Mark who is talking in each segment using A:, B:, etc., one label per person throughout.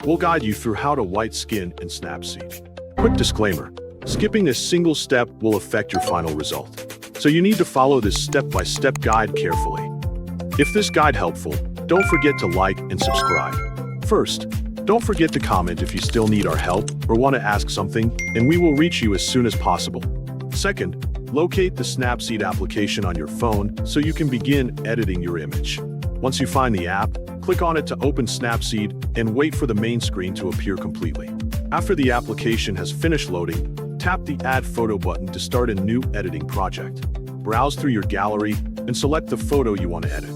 A: We'll guide you through how to white skin in Snapseed. Quick disclaimer, skipping a single step will affect your final result. So you need to follow this step-by-step guide carefully. If this guide helpful, don't forget to like and subscribe. First, don't forget to comment if you still need our help or want to ask something, and we will reach you as soon as possible. Second, locate the Snapseed application on your phone so you can begin editing your image. Once you find the app, click on it to open Snapseed and wait for the main screen to appear completely. After the application has finished loading, tap the Add Photo button to start a new editing project. Browse through your gallery and select the photo you want to edit.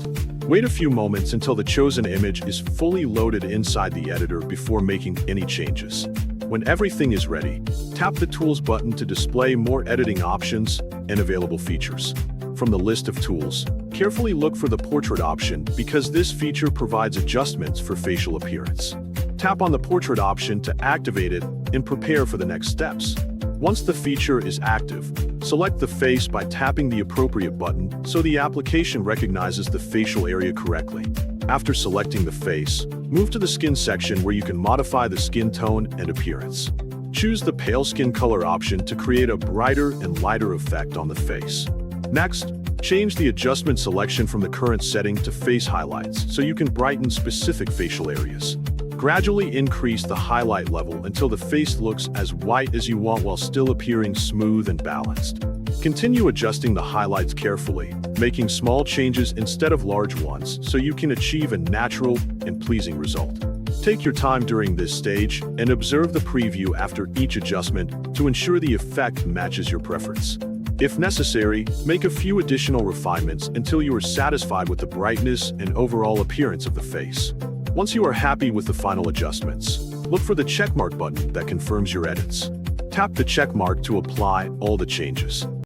A: Wait a few moments until the chosen image is fully loaded inside the editor before making any changes. When everything is ready, tap the Tools button to display more editing options and available features. From the list of tools, carefully look for the Portrait option because this feature provides adjustments for facial appearance. Tap on the Portrait option to activate it and prepare for the next steps. Once the feature is active, select the face by tapping the appropriate button so the application recognizes the facial area correctly. After selecting the face, move to the skin section where you can modify the skin tone and appearance. Choose the pale skin color option to create a brighter and lighter effect on the face. Next, change the adjustment selection from the current setting to face highlights so you can brighten specific facial areas. Gradually increase the highlight level until the face looks as white as you want while still appearing smooth and balanced. Continue adjusting the highlights carefully, making small changes instead of large ones so you can achieve a natural and pleasing result. Take your time during this stage and observe the preview after each adjustment to ensure the effect matches your preference. If necessary, make a few additional refinements until you are satisfied with the brightness and overall appearance of the face. Once you are happy with the final adjustments, look for the checkmark button that confirms your edits. Tap the checkmark to apply all the changes.